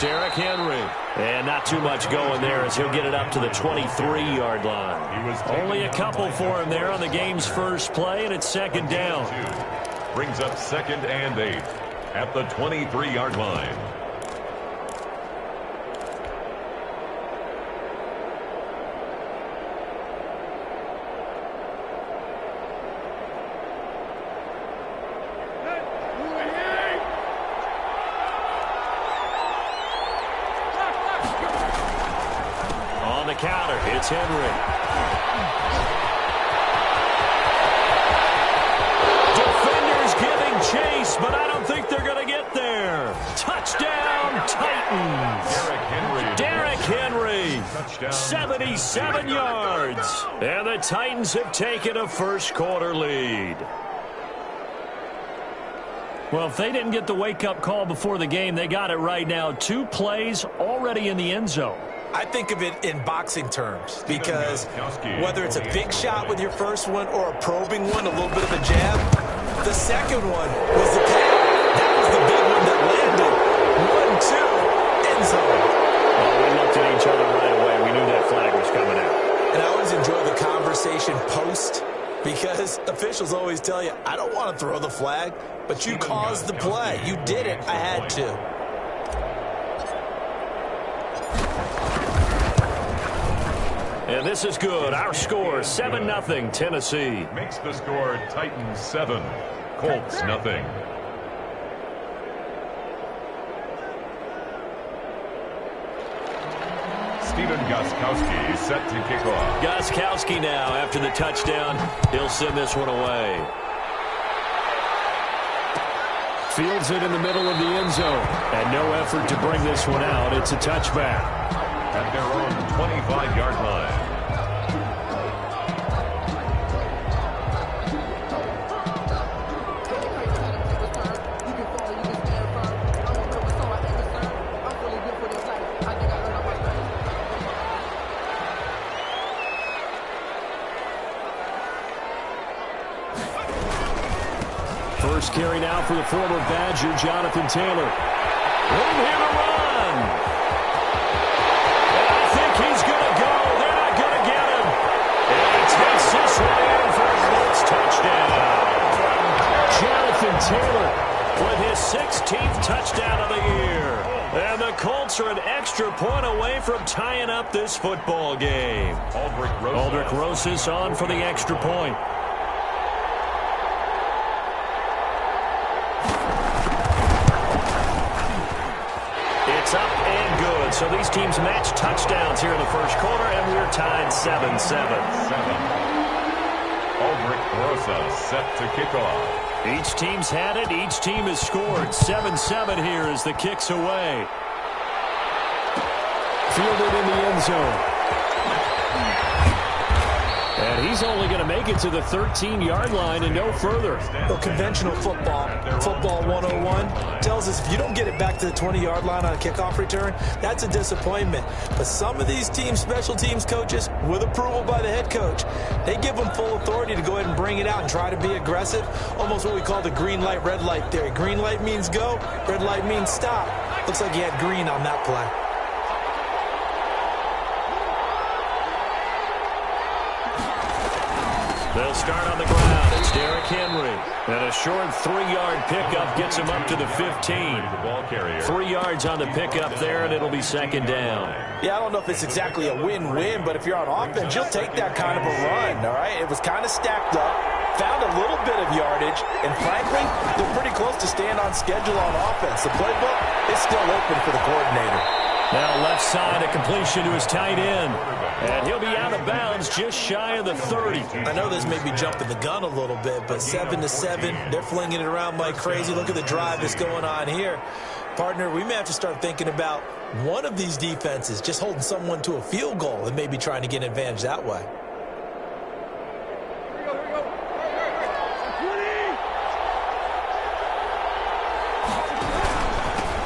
Derrick Henry. And not too much going there as he'll get it up to the 23-yard line. Only a couple for him there on the game's first play, and it's second down. Brings up 2nd and 8 at the 23-yard line. On the counter, it's Henry. Defenders giving chase, but I don't think they're going to get there. Touchdown, Titans. Derrick Henry, 77 yards. And the Titans have taken a first-quarter lead. Well, if they didn't get the wake-up call before the game, they got it right now. 2 plays already in the end zone. I think of it in boxing terms because whether it's a big shot with your first one or a probing one, a little bit of a jab, the second one was the play. That was the big one that landed. 1-2, end zone. Well, we looked at each other right away. We knew that flag was coming out. And I always enjoy the conversation post because officials always tell you, I don't want to throw the flag, but you caused the play. You did it. I had to. And this is good. Our score, 7-0, Tennessee. Makes the score Titans 7, Colts 0. Stephen Gostkowski set to kick off. Gostkowski now after the touchdown. He'll send this one away. Fields it in the middle of the end zone. And no effort to bring this one out. It's a touchback. At their own 25-yard line. First carry now for the former Badger, Jonathan Taylor. Room here to run. And I think he's going to go. They're not going to get him. And he takes this one in for a Colts touchdown. Jonathan Taylor with his 16th touchdown of the year. And the Colts are an extra point away from tying up this football game. Aldrick Rosas on for the extra point. It's up and good. So these teams match touchdowns here in the first quarter, and we're tied 7-7. Aldrick Rosas set to kick off. Each team's had it. Each team has scored. 7-7 here as the kick's away. Fielded in the end zone. And he's only going to make it to the 13-yard line and no further. Well, conventional football 101, tells us if you don't get it back to the 20-yard line on a kickoff return, that's a disappointment. But some of these teams, special teams coaches, with approval by the head coach, they give them full authority to go ahead and bring it out and try to be aggressive, almost what we call the green light, red light theory. Green light means go, red light means stop. Looks like he had green on that play. They'll start on the ground. It's Derrick Henry. And a short 3-yard pickup gets him up to the 15. 3 yards on the pickup there, and it'll be second down. Yeah, I don't know if it's exactly a win-win, but if you're on offense, you'll take that kind of a run, all right? It was kind of stacked up, found a little bit of yardage, and frankly, they're pretty close to staying on schedule on offense. The playbook is still open for the coordinator. Now left side, a completion to his tight end. And he'll be out of bounds just shy of the 30. I know this may be jumping the gun a little bit, but 7-7, they're flinging it around like crazy. Look at the drive that's going on here. Partner, we may have to start thinking about one of these defenses just holding someone to a field goal and maybe trying to get an advantage that way.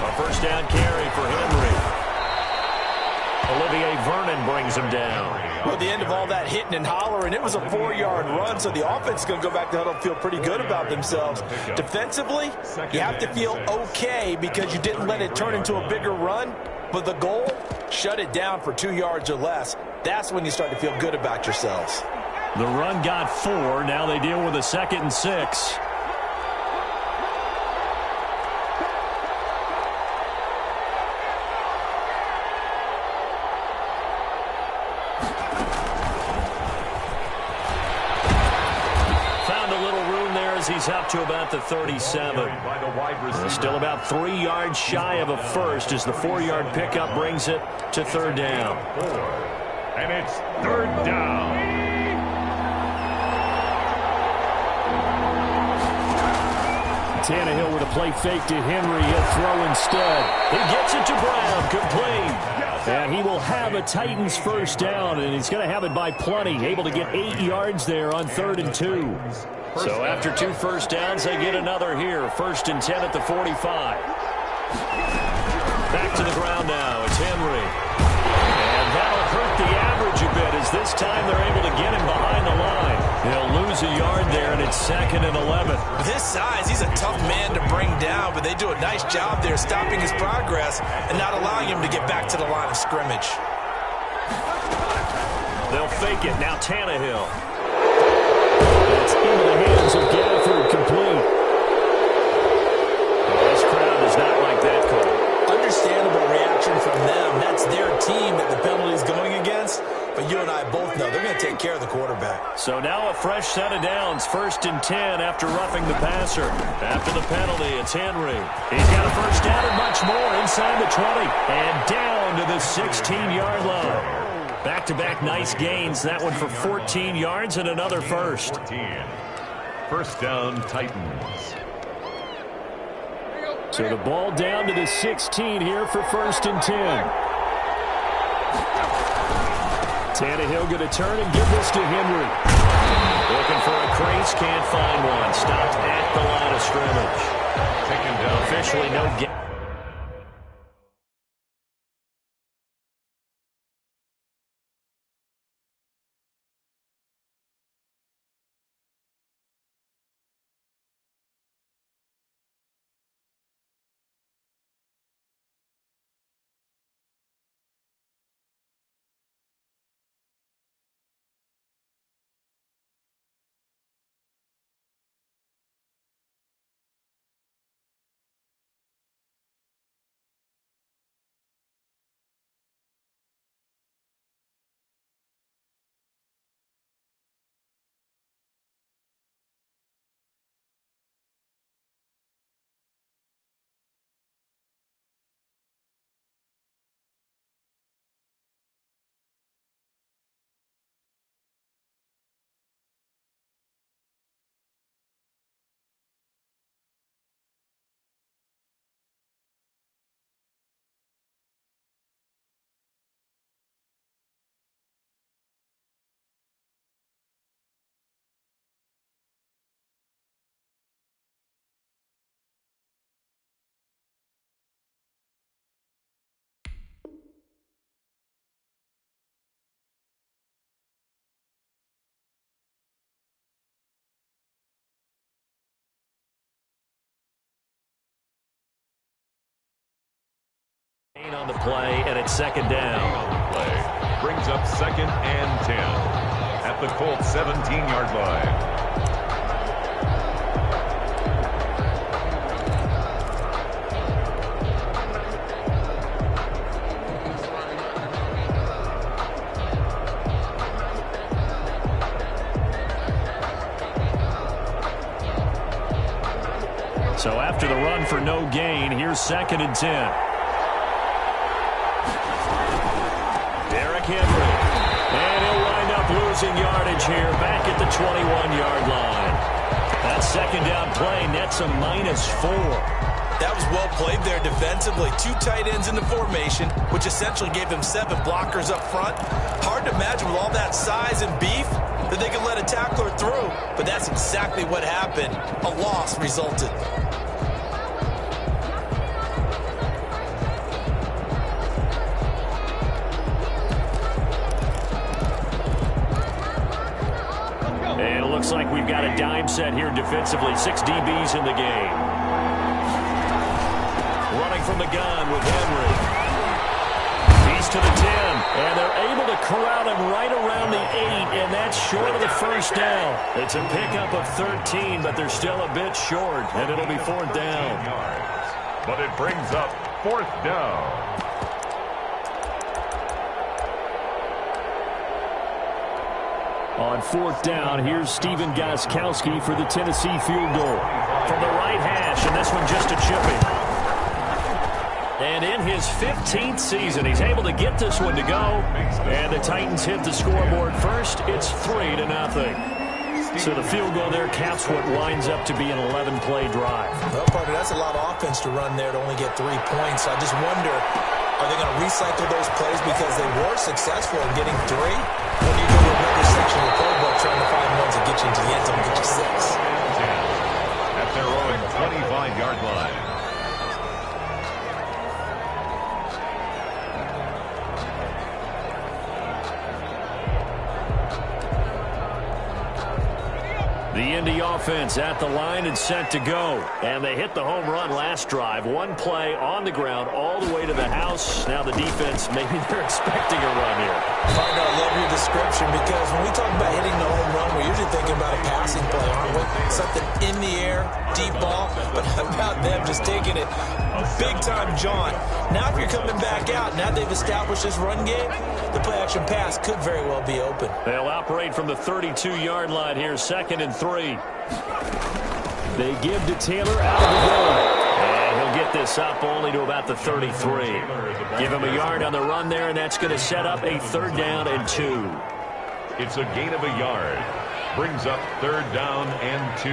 A first down carry for Henry. Olivier Vernon brings him down. Well, at the end of all that hitting and hollering, it was a 4-yard run, so the offense is going to go back to huddle and feel pretty good about themselves. Defensively, you have to feel okay because you didn't let it turn into a bigger run, but the goal, shut it down for 2 yards or less. That's when you start to feel good about yourselves. The run got 4. Now they deal with a 2nd and 6. He's up to about the 37. Still about 3 yards shy of a first as the 4-yard pickup brings it to 3rd down. And it's 3rd down. Tannehill with a play fake to Henry. He'll throw instead. He gets it to Brown. Complete. And he will have a Titans first down, and he's going to have it by plenty. Able to get 8 yards there on 3rd and 2. So after 2 first downs, they get another here. 1st and 10 at the 45. Back to the ground now. It's Henry. And that'll hurt the average a bit as this time they're able to get him behind the line. He'll lose a yard there, and it's 2nd and 11. With his size, he's a tough man to bring down, but they do a nice job there stopping his progress and not allowing him to get back to the line of scrimmage. They'll fake it. Now Tannehill. It's into the hands of Gafford, complete. This crowd does not like that call. Understandable reaction from them. That's their team that the penalty is going against. But you and I both know they're going to take care of the quarterback. So now a fresh set of downs. 1st and 10 after roughing the passer. After the penalty, it's Henry. He's got a first down and much more inside the 20. And down to the 16-yard line. Back-to-back nice gains. That one for 14 yards and another first. 1st down, Titans. So the ball down to the 16 here for 1st and 10. Tannehill going to turn and give this to Henry. Looking for a crease, can't find one. Stopped at the line of scrimmage. Taken down. Officially no gain. On the play, and it's 2nd down. Play brings up 2nd and 10 at the Colts 17-yard line. So after the run for no gain, here's 2nd and 10. Henry. And he'll wind up losing yardage here back at the 21-yard line. That 2nd down play nets a -4. That was well played there defensively. 2 tight ends in the formation, which essentially gave them 7 blockers up front. Hard to imagine with all that size and beef that they could let a tackler through. But that's exactly what happened. A loss resulted. looks like we've got a dime set here defensively. 6 DBs in the game. Running from the gun with Henry. He's to the 10, and they're able to corral him right around the 8, and that's short of the first down. It's a pickup of 13, but they're still a bit short, and it'll be 4th down. But it brings up 4th down. On 4th down, here's Stephen Gostkowski for the Tennessee field goal. From the right hash, and this one just a chipping. And in his 15th season, he's able to get this one to go. And the Titans hit the scoreboard first. It's 3-0. So the field goal there caps what winds up to be an 11-play drive. Well, partner, that's a lot of offense to run there to only get 3 points. I just wonder, are they going to recycle those plays because they were successful in getting 3? Or do you go to another section of the playbook trying to find ones that get you into the end zone and get you 6? At their own 25-yard line. The Indy offense at the line and set to go. And they hit the home run last drive. 1 play on the ground all the way to the house. Now the defense, maybe they're expecting a run here. Partner, I love your description because when we talk about hitting the home run, we're usually thinking about a passing play, aren't we? Something in the air, deep ball. But how about them just taking it big-time jaunt? Now if you're coming back out, now they've established this run game, the play-action pass could very well be open. They'll operate from the 32-yard line here, 2nd and 3. They give to Taylor out of the game. And he'll get this up only to about the 33. Give him a yard on the run there, and that's going to set up a 3rd down and 2. It's a gain of a yard. Brings up 3rd down and 2.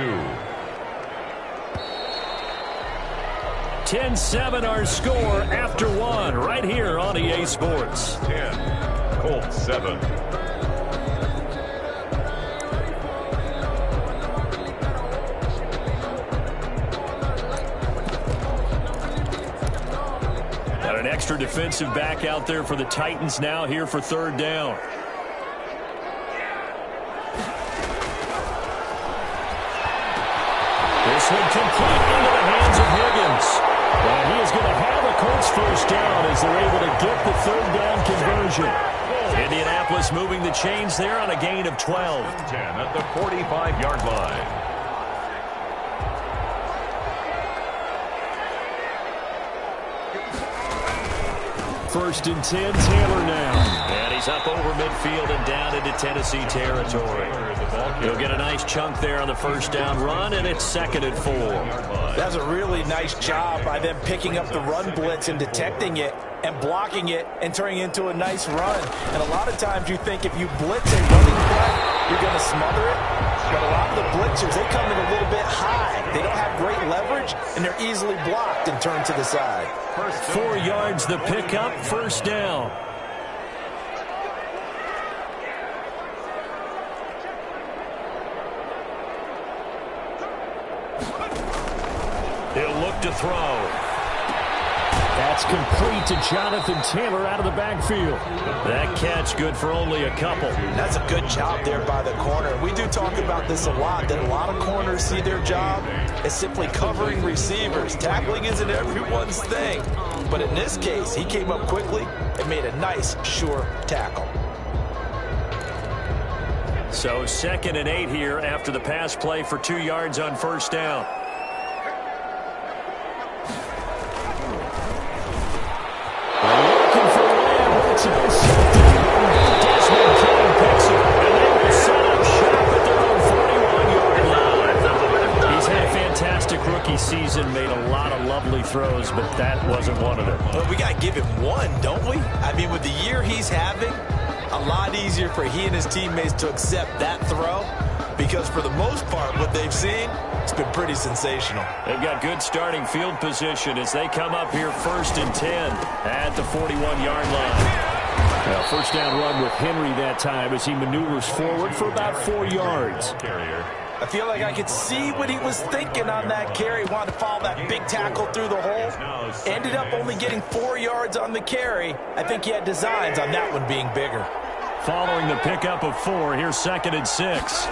10-7 our score after 1 right here on EA Sports. 10, Colts 7. Got an extra defensive back out there for the Titans now here for 3rd down. This one complete into the hands of Higgins. And he is going to have a Colts 1st down as they're able to get the 3rd down conversion. Indianapolis moving the chains there on a gain of 12. 10 at the 45-yard line. First and 10, Taylor now. And he's up over midfield and down into Tennessee territory. He'll get a nice chunk there on the 1st down run, and it's 2nd and 4. That's a really nice job by them picking up the run blitz and detecting it and blocking it and turning it into a nice run. And a lot of times you think if you blitz a running play, you're going to smother it. But a lot of the blitzers, they come in a little bit high. They don't have great leverage, and they're easily blocked and turned to the side. 4 yards the pickup, 1st down. He'll look to throw. That's complete to Jonathan Taylor out of the backfield. That catch good for only a couple. That's a good job there by the corner. We do talk about this a lot, that a lot of corners see their job as simply covering receivers. Tackling isn't everyone's thing. But in this case, he came up quickly and made a nice, sure tackle. So 2nd and 8 here after the pass play for 2 yards on 1st down. Season made a lot of lovely throws, but that wasn't one of them. Well, we got to give him one, don't we? I mean, with the year he's having, a lot easier for he and his teammates to accept that throw because for the most part, what they've seen, it's been pretty sensational. They've got good starting field position as they come up here 1st and 10 at the 41-yard line. Now, 1st down run with Henry that time as he maneuvers forward for about 4 yards. I feel like I could see what he was thinking on that carry. Wanted to follow that big tackle through the hole. Ended up only getting 4 yards on the carry. I think he had designs on that one being bigger. Following the pickup of 4, here's 2nd and 6.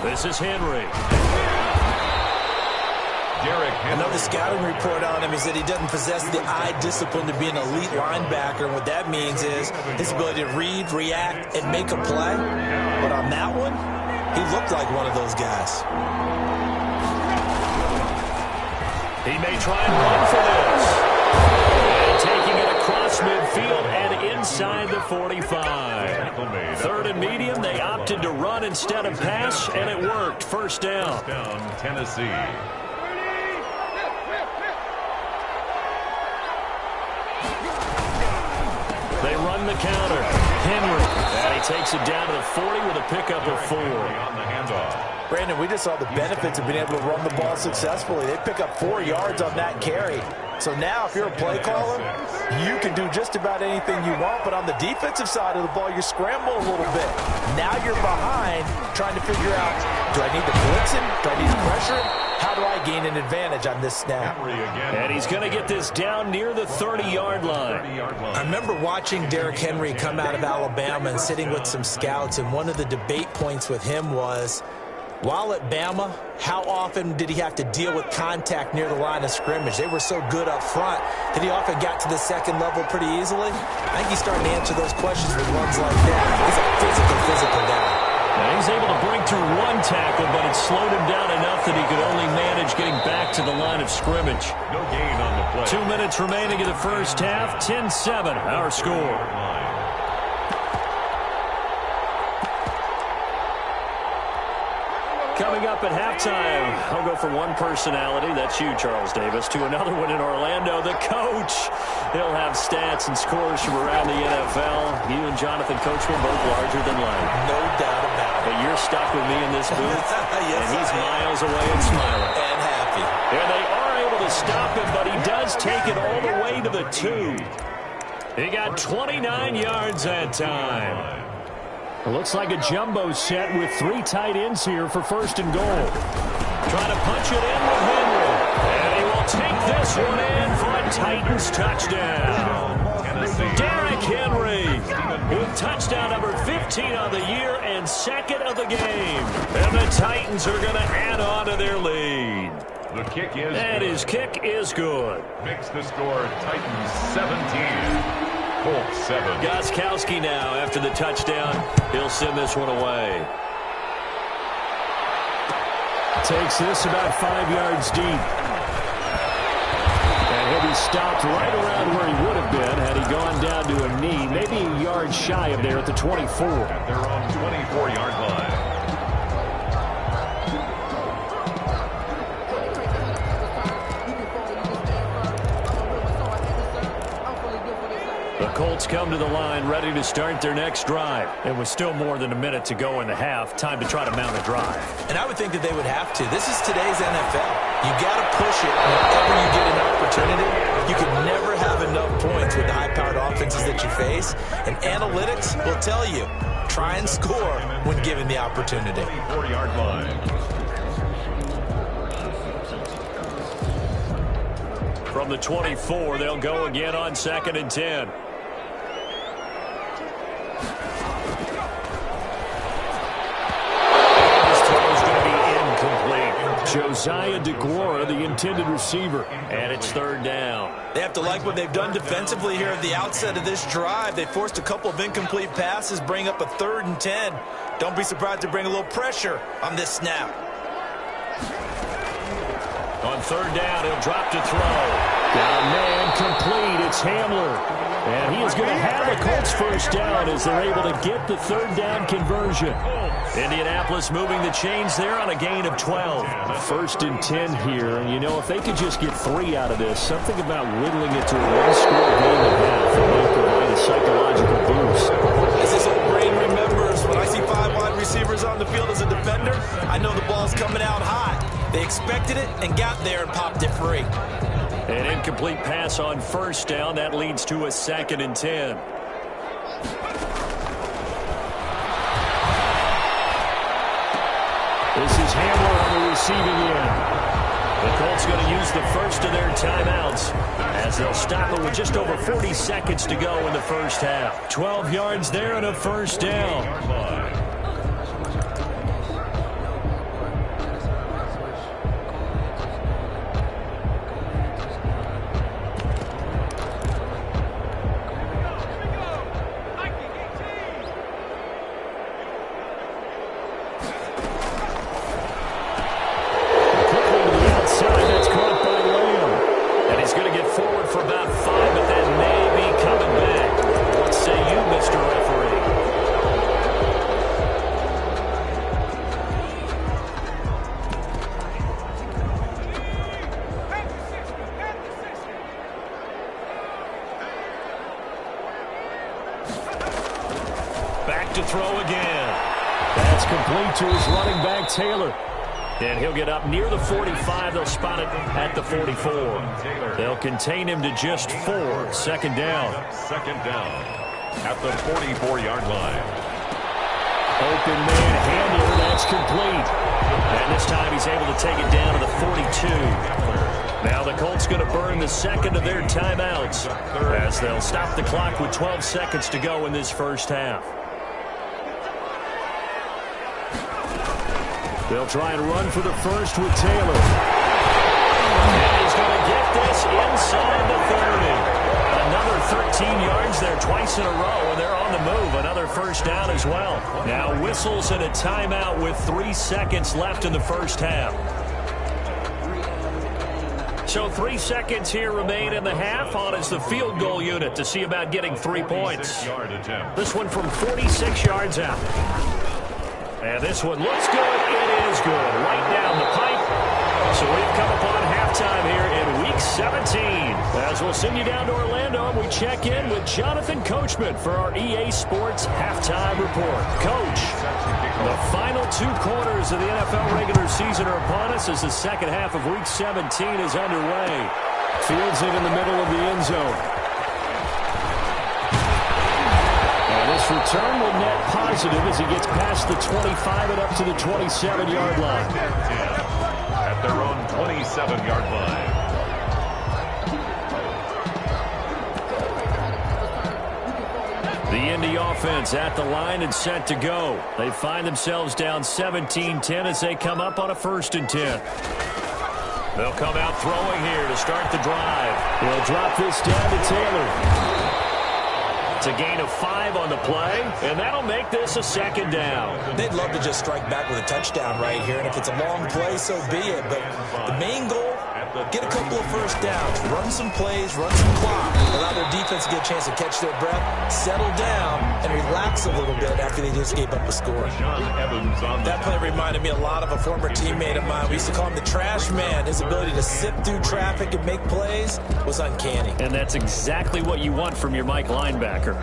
This is Henry. Another scouting report on him is that he doesn't possess the eye discipline to be an elite linebacker. And what that means is his ability to read, react, and make a play. But on that one, he looked like one of those guys. He may try and run for this. And taking it across midfield and inside the 45. Third and medium, they opted to run instead of pass, and it worked. First down. Tennessee. They run the counter. Henry. And he takes it down to the 40 with a pickup of 4. On the handoff. Brandon, we just saw the benefits of being able to run the ball successfully. They pick up 4 yards on that carry. So now if you're a play caller, you can do just about anything you want. But on the defensive side of the ball, you scramble a little bit. Now you're behind trying to figure out, do I need to blitz him? Do I need to pressure him? How do I gain an advantage on this snap? And he's going to get this down near the 30-yard line. I remember watching Derrick Henry come out of Alabama and sitting with some scouts, and one of the debate points with him was, while at Bama, how often did he have to deal with contact near the line of scrimmage? They were so good up front that he often got to the second level pretty easily. I think he's starting to answer those questions with runs like that. He's a physical guy. Now he's able to break through 1 tackle, but it slowed him down enough that he could only manage getting back to the line of scrimmage. No gain on the play. 2 minutes remaining in the first half. 10-7, our score. Coming up at halftime, I'll go from one personality, that's you, Charles Davis, to another one in Orlando, the coach. He'll have stats and scores from around the NFL. You and Jonathan Coachman both larger than life. No doubt about it. But you're stuck with me in this booth, Yes, and he's miles away and smiling. And happy. And they are able to stop him, but he does take it all the way to the 2. He got 29 yards that time. It looks like a jumbo set with 3 tight ends here for first and goal. Trying to punch it in with Henry. And he will take this one in for a Titans touchdown. Derrick Henry with touchdown number 15 on the year and second of the game. And the Titans are going to add on to their lead. The kick is And good. his kick is good. Makes the score Titans 17. Colts 7. Gostkowski now after the touchdown. He'll send this one away. Takes this about 5 yards deep. And he'll be stopped right around where he would have been had he gone down to a knee. Maybe a yard shy of there at the 24. At their own 24-yard line. The Colts come to the line ready to start their next drive. It was still more than a minute to go in the half. Time to try to mount a drive. And I would think that they would have to. This is today's NFL. You got to push it whenever you get an opportunity. You can never have enough points with the high-powered offenses that you face. And analytics will tell you, try and score when given the opportunity. 24-yard line. From the 24, they'll go again on 2nd and 10. Josiah DeGuara, the intended receiver, and it's third down. They have to like what they've done defensively here at the outset of this drive. They forced a couple of incomplete passes, bring up a 3rd and 10. Don't be surprised to bring a little pressure on this snap. On 3rd down, he'll drop to throw. Down man, complete. It's Hamler. And he is going to have the Colts first down as they're able to get the 3rd down conversion. Indianapolis moving the chains there on a gain of 12. 1st and 10 here. And, you know, if they could just get 3 out of this, something about whittling it to a one-score game and a half that might provide a psychological boost. As this old brain remembers, when I see 5 wide receivers on the field as a defender, I know the ball's coming out high. They expected it and got there and popped it free. An incomplete pass on 1st down. That leads to a 2nd and 10. This is Hamler on the receiving end. The Colts going to use the first of their timeouts as they'll stop it with just over 40 seconds to go in the first half. 12 yards there and a 1st down. That's complete to his running back, Taylor. And he'll get up near the 45. They'll spot it at the 44. They'll contain him to just 4. Second down. Second down at the 44-yard line. Open man handler. That's complete. And this time he's able to take it down to the 42. Now the Colts going to burn the second of their timeouts as they'll stop the clock with 12 seconds to go in this first half. They'll try and run for the first with Taylor. And he's going to get this inside the 30. Another 13 yards there twice in a row, and they're on the move. Another first down as well. Now whistles and a timeout with 3 seconds left in the first half. So 3 seconds here remain in the half. On is the field goal unit to see about getting 3 points. This one from 46 yards out. And this one looks good. It is good. Right down the pipe. So we've come upon halftime here in Week 17. As we'll send you down to Orlando, and we check in with Jonathan Coachman for our EA Sports Halftime Report. Coach, the final 2 quarters of the NFL regular season are upon us as the second half of Week 17 is underway. Fields it in the middle of the end zone. This return will net positive as he gets past the 25 and up to the 27-yard line. At their own 27-yard line. The Indy offense at the line and set to go. They find themselves down 17-10 as they come up on a 1st and 10. They'll come out throwing here to start the drive. They'll drop this down to Taylor. It's a gain of 5 on the play, and that'll make this a second down. They'd love to just strike back with a touchdown right here, and if it's a long play, so be it. But the main goal, get a couple of first downs, run some plays, run some clock, allow their defense to get a chance to catch their breath, settle down, and relax a little bit after they just gave up a score. That play reminded me a lot of a former teammate of mine. We used to call him the trash man. His ability to sift through traffic and make plays was uncanny. And that's exactly what you want from your Mike linebacker.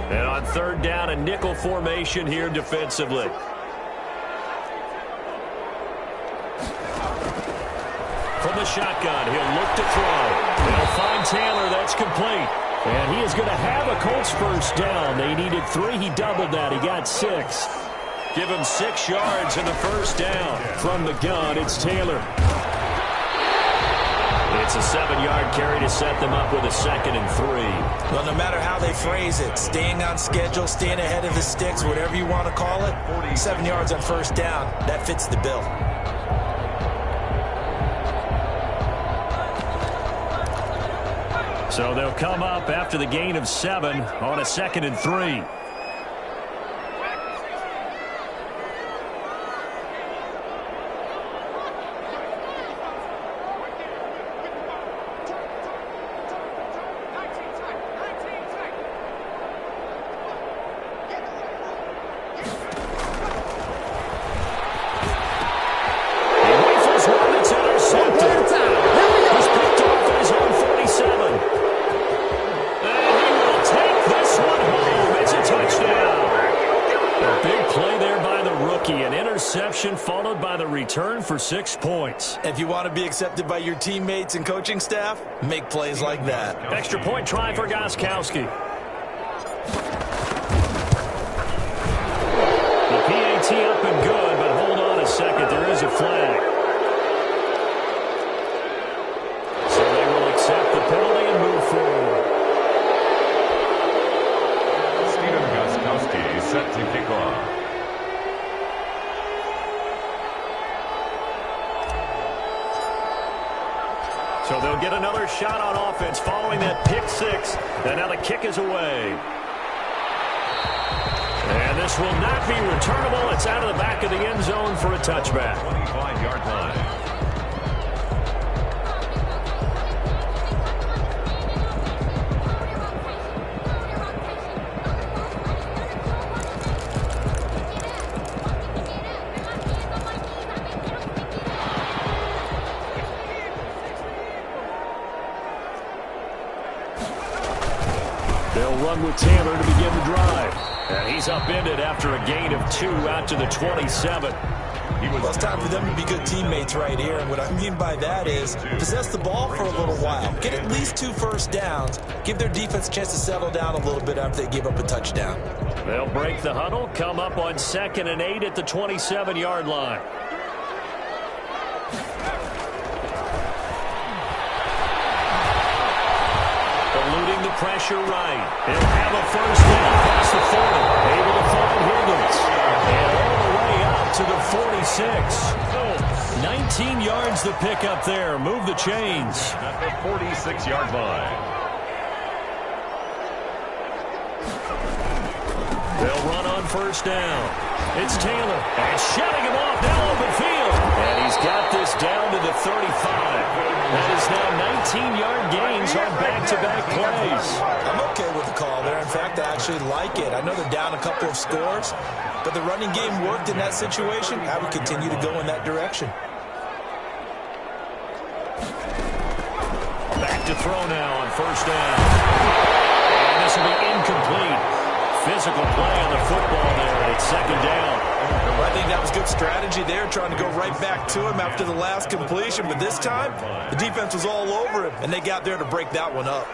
And on 3rd down, a nickel formation here defensively. From the shotgun, he'll look to throw. They'll find Taylor. That's complete. And he is going to have a Colts first down. They needed 3. He doubled that. He got 6. Give him 6 yards in the first down. From the gun, it's Taylor. It's a 7-yard carry to set them up with a 2nd and 3. Well, no matter how they phrase it, staying on schedule, staying ahead of the sticks, whatever you want to call it, 7 yards on first down, that fits the bill. So they'll come up after the gain of 7 on a 2nd and 3. Followed by the return for 6 points. If you want to be accepted by your teammates and coaching staff, make plays like that. Extra point try for Gostkowski. The PAT up and good, but hold on a second. There is a flag. So they will accept the penalty and move forward. Stephen Gostkowski set to kick off. So they'll get another shot on offense following that pick 6. And now the kick is away. And this will not be returnable. It's out of the back of the end zone for a touchback. 25-yard line. run with Taylor to begin the drive. And he's upended after a gain of 2 out to the 27. Well, it's time for them to be good teammates right here. And what I mean by that is possess the ball for a little while. Get at least 2 first downs. Give their defense a chance to settle down a little bit after they give up a touchdown. They'll break the huddle, come up on 2nd and 8 at the 27-yard line. Eluding the pressure right. He'll have a first down past the 40. Able to find Higgins. And all the way out to the 46. 19 yards to pick up there. Move the chains. At the 46-yard line. They'll run on first down. It's Taylor. And shutting him off now open field. And he's got this down to the 35. That is now 19-yard gains on back-to-back plays. I'm okay with the call there. In fact, I actually like it. I know they're down a couple of scores, but the running game worked in that situation. I would continue to go in that direction. Back to throw now on first down. And this will be incomplete. Physical play on the football there, and it's 2nd down. Well, I think that was good strategy there, trying to go right back to him after the last completion. But this time, the defense was all over him, and they got there to break that one up.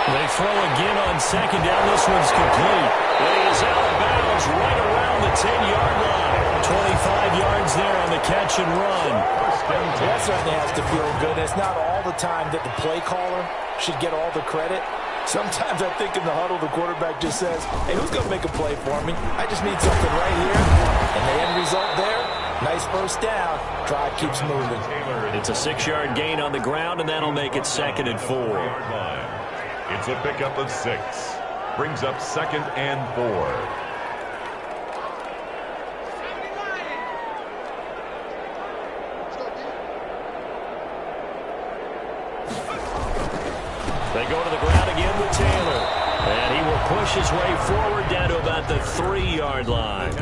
They throw again on 2nd down. This one's complete. It is out of bounds right around the 10-yard line. 25 yards there on the catch and run. That certainly has to feel good. It's not all the time that the play caller should get all the credit. Sometimes I think in the huddle, the quarterback just says, hey, who's going to make a play for me? I just need something right here. And the end result there, nice first down. Drive keeps moving. It's a 6-yard gain on the ground, and that'll make it 2nd and 4. It's a pickup of 6. Brings up 2nd and 4. They go to the ground again with Taylor. And he will push his way forward down to about the 3-yard line.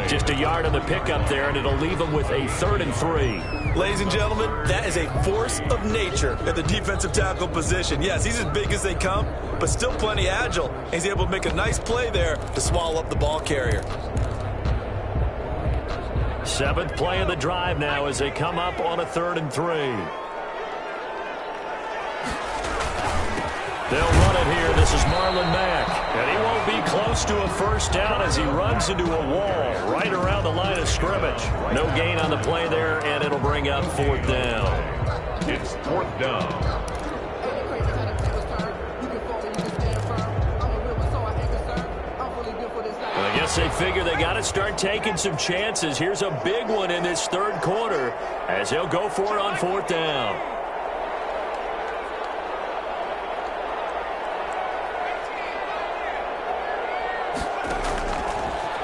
Just a yard on the pickup there, and it'll leave him with a 3rd and 3. Ladies and gentlemen, that is a force of nature at the defensive tackle position. Yes, he's as big as they come, but still plenty agile. He's able to make a nice play there to swallow up the ball carrier. 7th play of the drive now as they come up on a 3rd and 3. They'll run it here. This is Marlon Mack. And he won't be close to a first down as he runs into a wall right around the line of scrimmage. No gain on the play there, and it'll bring up 4th down. It's 4th down. I guess they figure they got to start taking some chances. Here's a big one in this 3rd quarter as he'll go for it on 4th down.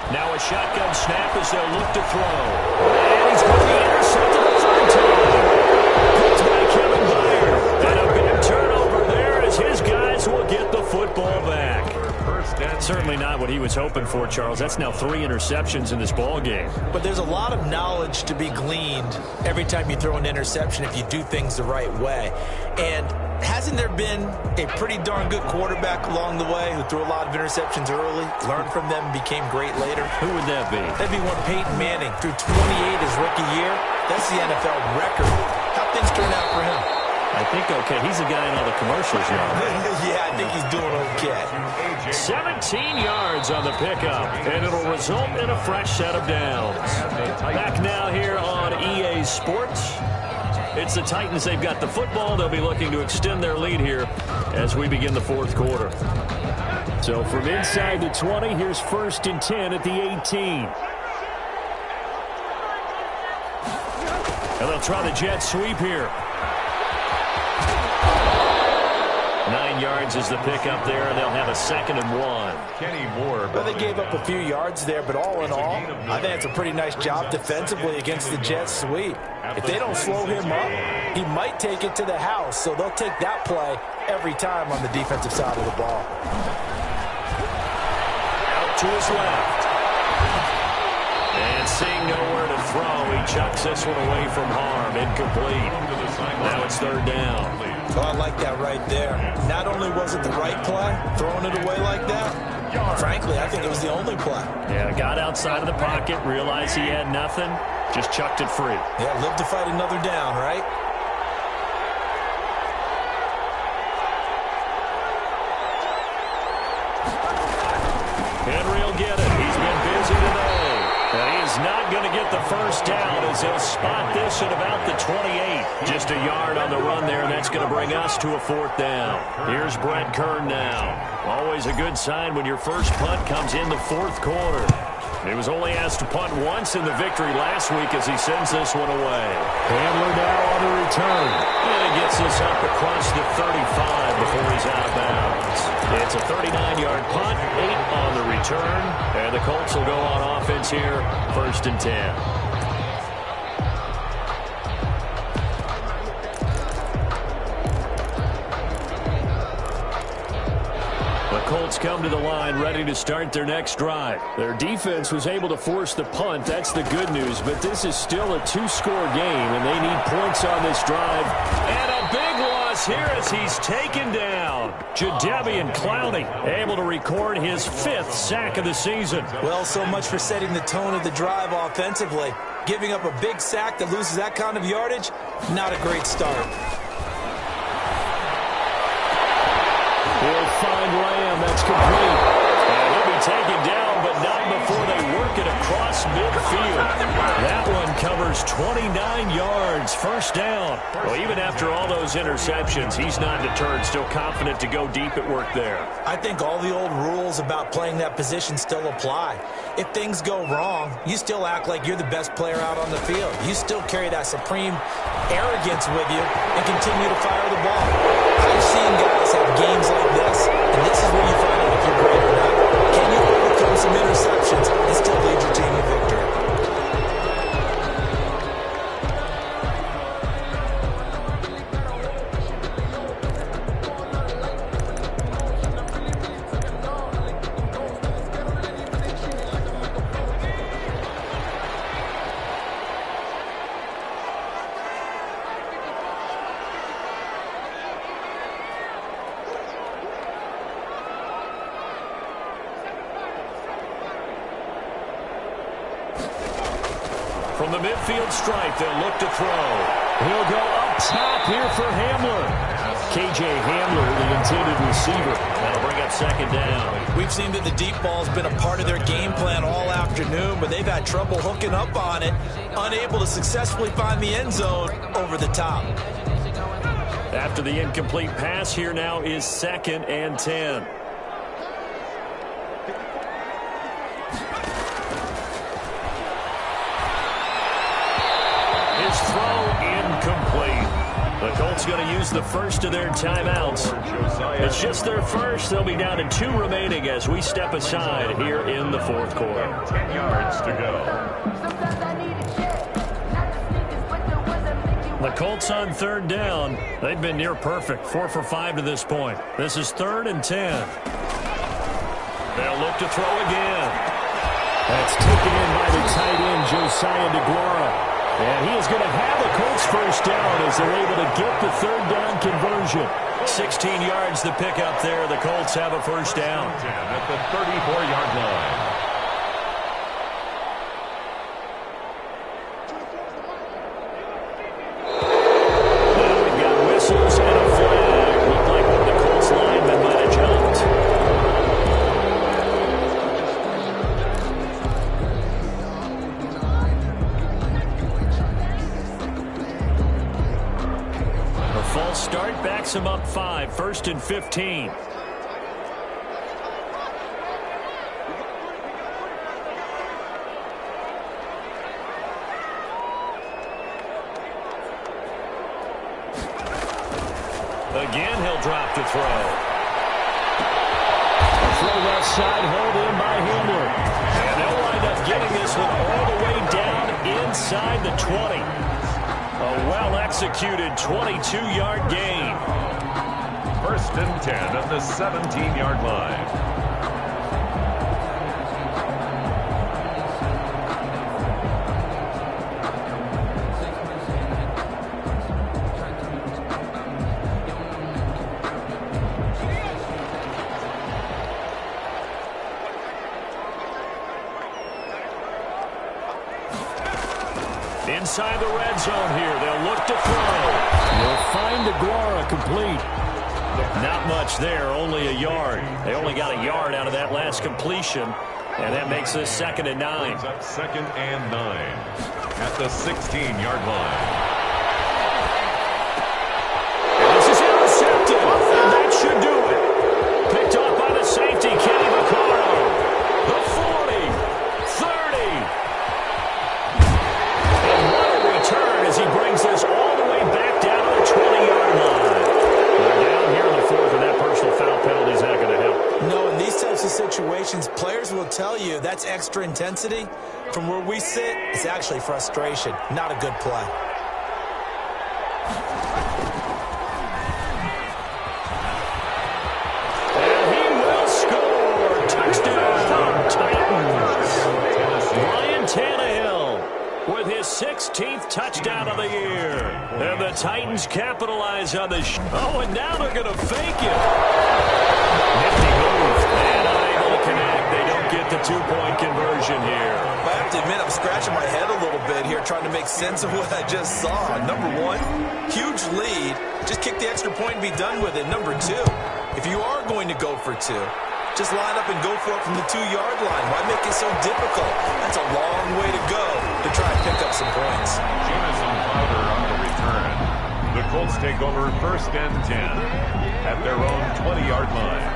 Now a shotgun snap as they'll look to throw. And he's going to be intercepted the 3rd time. Picked by Kevin Byard. And a big turnover there as his guys will get the football back. Certainly not what he was hoping for, Charles. That's now 3 interceptions in this ball game. But there's a lot of knowledge to be gleaned every time you throw an interception if you do things the right way. And hasn't there been a pretty darn good quarterback along the way who threw a lot of interceptions early, learned from them, became great later? Who would that be? That'd be one Peyton Manning. Threw 28 his rookie year. That's the NFL record. How things turn out for him? I think okay. He's the guy in all the commercials now. Yeah, I think he's doing okay. 17 yards on the pickup, and it'll result in a fresh set of downs. Back now here on EA Sports. It's the Titans. They've got the football. They'll be looking to extend their lead here as we begin the 4th quarter. So from inside the 20, here's 1st and 10 at the 18. And they'll try the jet sweep here. 9 yards is the pickup there, and they'll have a 2nd and 1. Kenny Moore. Well, they gave up a few yards there, but all in all, I think it's a pretty nice job defensively against the jet sweep. If they don't slow him up, he might take it to the house, so they'll take that play every time on the defensive side of the ball. Out to his left. And seeing nowhere to throw, he chucks this one away from harm. Incomplete. Now it's third down. Oh, I like that right there. Not only was it the right play, throwing it away like that, frankly, I think it was the only play. Yeah, got outside of the pocket, realized he had nothing, just chucked it free. Yeah, live to fight another down, right? Henry will get it. He's been busy today. And he is not going to get the first down as he'll spot this at about the 28. Just a yard on the run there, and that's going to bring us to a fourth down. Here's Brett Kern now. Always a good sign when your first punt comes in the fourth quarter. He was only asked to punt once in the victory last week as he sends this one away. Handler now on the return. And he gets this up across the 35 before he's out of bounds. It's a 39-yard punt, 8 on the return. And the Colts will go on offense here, 1st and 10. Colts come to the line ready to start their next drive. Their defense was able to force the punt. That's the good news. But this is still a 2-score game, and they need points on this drive. And a big loss here as he's taken down. Jadeveon Clowney able to record his 5th sack of the season. Well, so much for setting the tone of the drive offensively. Giving up a big sack that loses that kind of yardage, not a great start. He'll find Lamb. That's complete. And he'll be taken down, but not before they work it across midfield. That one covers 29 yards. First down. Well, even after all those interceptions, he's not deterred. Still confident to go deep at work there. I think all the old rules about playing that position still apply. If things go wrong, you still act like you're the best player out on the field. You still carry that supreme arrogance with you and continue to fire the ball. I've seen guys have games like this, and this is where you find out if you're great or not. Can you overcome some interceptions and still lead your team to victory? From the midfield stripe, they'll look to throw. He'll go up top here for Hamler. KJ Hamler, the intended receiver. That'll bring up 2nd down. We've seen that the deep ball's been a part of their game plan all afternoon, but they've had trouble hooking up on it, unable to successfully find the end zone over the top. After the incomplete pass, here now is 2nd and 10. His throw incomplete. The Colts going to use the first of their timeouts. It's just their first. They'll be down to 2 remaining as we step aside here in the fourth quarter. 10 yards to go. The Colts on 3rd down. They've been near perfect, 4 for 5 to this point. This is 3rd and 10. They'll look to throw again. That's taken in by the tight end, Josiah DeGuara. And he is going to have the Colts first down as they're able to get the 3rd down conversion. 16 yards to pick up there. The Colts have a first down. 10 at the 34-yard line. Well, we've got whistles and a flag. Looked like one of the Colts linemen might have jumped. False start backs him up 5. 1st and 15. Again, he'll drop to throw. A throw left side, held in by Hamler. And they'll wind up getting this one all the way down inside the 20. A well-executed 22-yard gain. 1st and 10 at the 17-yard line. inside the red zone here. They'll look to throw. They'll find Aguara complete. Not much there, only a yard. They only got a yard out of that last completion, and that makes this 2nd and 9. It's up 2nd and 9 at the 16-yard line. And this is intercepted, and that should do it. Picked off by the safety, Kenny Vaccaro. The 40, 30. And what a return as he brings this all the way back down to the 20-yard line. They're down here in the 4th, and that personal foul penalty is not going to help. No, in these types of situations, players will tell you that's extra intensity. From where we sit, it's actually frustration, not a good play. And he will score. Touchdown, Titans. Ryan Tannehill with his 16th touchdown of the year. And the Titans capitalize on the oh, and now they're going to fake it. Nifty move. And unable to connect. They don't get the 2-point conversion here. I have to admit, I'm scratching my head a little bit here trying to make sense of what I just saw. Number one, huge lead. Just kick the extra point and be done with it. Number two, if you are going to go for two, just line up and go for it from the 2-yard line. Why make it so difficult? That's a long way to go to try and pick up some points. Jamison Crowder on the return. The Colts take over 1st and 10 at their own 20-yard line.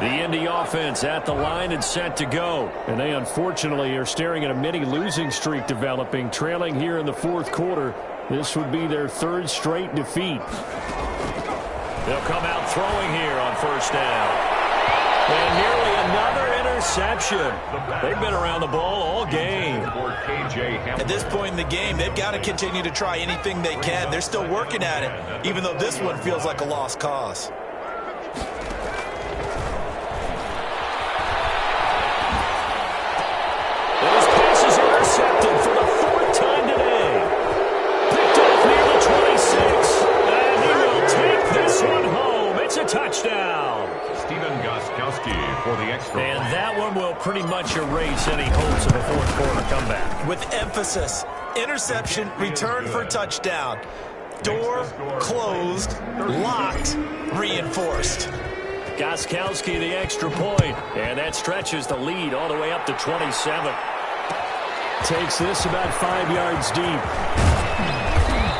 The Indy offense at the line and set to go. And they unfortunately are staring at a mini losing streak developing, trailing here in the 4th quarter. This would be their 3rd straight defeat. They'll come out throwing here on 1st down. And nearly another interception. They've been around the ball all game. At this point in the game, they've got to continue to try anything they can. They're still working at it, even though this one feels like a lost cause. His pass is intercepted for the 4th time today. Picked off near the 26. And he will take this one home. It's a touchdown. Stephen Gostkowski for the extra. And that one will pretty much erase any hopes of a 4th quarter comeback. With emphasis, interception, return for touchdown. Door closed, locked, reinforced. Gostkowski the extra point, and that stretches the lead all the way up to 27. Takes this about 5 yards deep.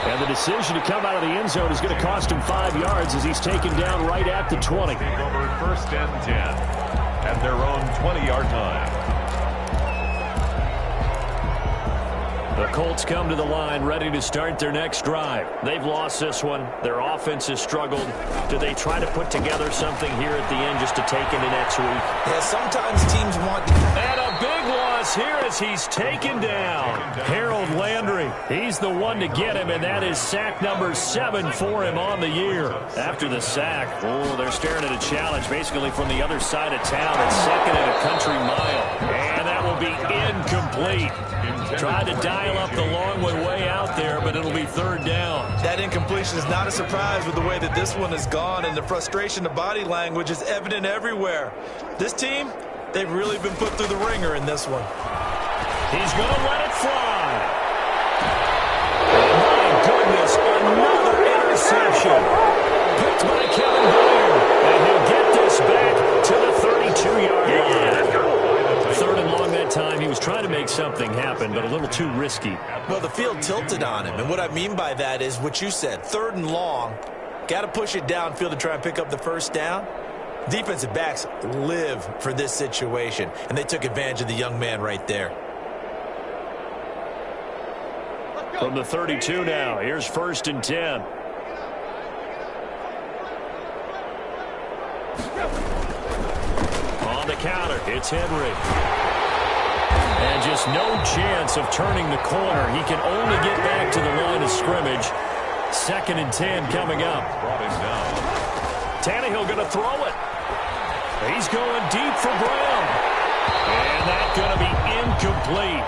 And the decision to come out of the end zone is going to cost him 5 yards as he's taken down right at the 20. Take over 1st and 10 at their own 20-yard line. The Colts come to the line ready to start their next drive. They've lost this one. Their offense has struggled. Do they try to put together something here at the end just to take into next week? Yeah, sometimes teams want... And a big loss here as he's taken down. Harold Landry, he's the one to get him, and that is sack number 7 for him on the year. After the sack, they're staring at a challenge basically from the other side of town. It's 2nd and a country mile. And that will be incomplete. Tried to dial up the long one way out there, but it'll be 3rd down. That incompletion is not a surprise with the way that this one has gone, and the frustration of body language is evident everywhere. This team, they've really been put through the ringer in this one. He's going to let it fly. My goodness, another interception. Picked by Kevin Byard, and he'll get this back to the 32-yard line. 3rd and long that time. He was trying to make something happen, but a little too risky. Well, the field tilted on him, and what I mean by that is what you said, 3rd and long. Got to push it downfield to try and pick up the 1st down. Defensive backs live for this situation, and they took advantage of the young man right there. From the 32 now, here's 1st and 10. On the counter, it's Henry. And just no chance of turning the corner. He can only get back to the line of scrimmage. 2nd and 10 coming up. Brought him down. Tannehill going to throw it. He's going deep for Brown. And that's going to be incomplete.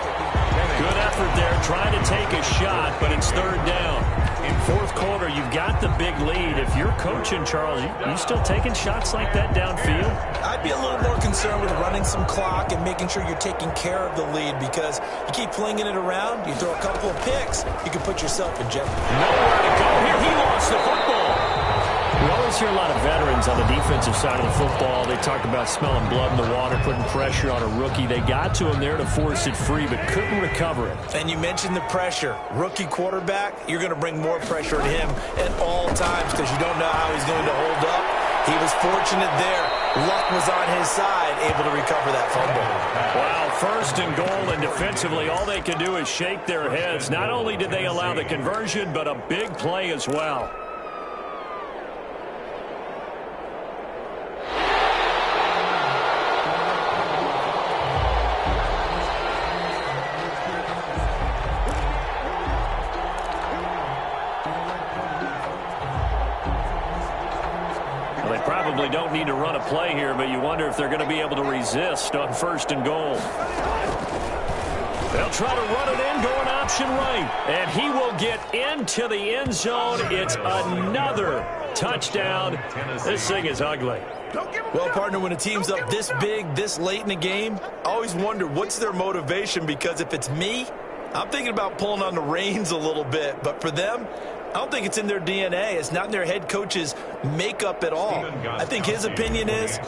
Good effort there trying to take a shot, but it's 3rd down. In 4th quarter, you've got with the big lead, if you're coaching, Charles, you still taking shots like that downfield? I'd be a little more concerned with running some clock and making sure you're taking care of the lead, because you keep flinging it around, you throw a couple of picks, you can put yourself in jeopardy. Nowhere to go here. He lost the football. We always hear a lot of veterans on the defensive side of the football. They talk about smelling blood in the water, putting pressure on a rookie. They got to him there to force it free, but couldn't recover it. And you mentioned the pressure. Rookie quarterback, you're going to bring more pressure on him at all times because you don't know how he's going to hold up. He was fortunate there. Luck was on his side, able to recover that fumble. Wow, first and goal, and defensively, all they can do is shake their heads. Not only did they allow the conversion, but a big play as well. They probably don't need to run a play here, but you wonder if they're going to be able to resist on first and goal. They'll try to run it in, going option right. And he will get into the end zone. It's another touchdown. This thing is ugly. Well, partner, when a team's up this big, this late in the game, I always wonder what's their motivation, because if it's me, I'm thinking about pulling on the reins a little bit. But for them, I don't think it's in their DNA. It's not in their head coach's makeup at all. I think his opinion is,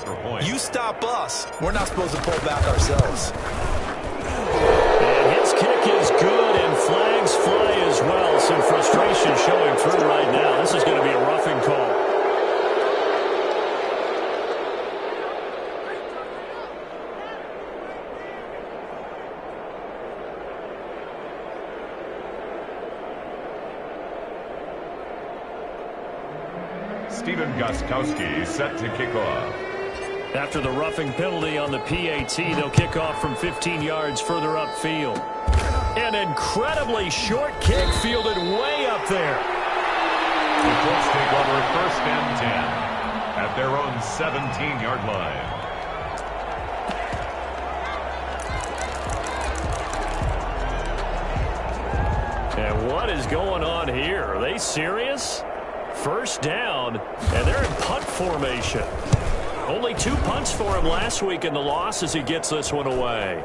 you stop us, we're not supposed to pull back ourselves. And his kick is good, and flags fly as well. Some frustration showing through right now. This is going to be a roughing call. Stephen Gostkowski set to kick off. After the roughing penalty on the PAT, they'll kick off from 15 yards further upfield. An incredibly short kick fielded way up there. The Colts take over first and 10 at their own 17-yard line. And what is going on here? Are they serious? First down, and they're in punt formation. Only 2 punts for him last week in the loss as he gets this one away.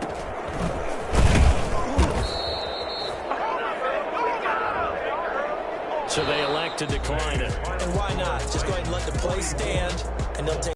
So they elect to decline it. And why not? Just go ahead and let the play stand, and they'll take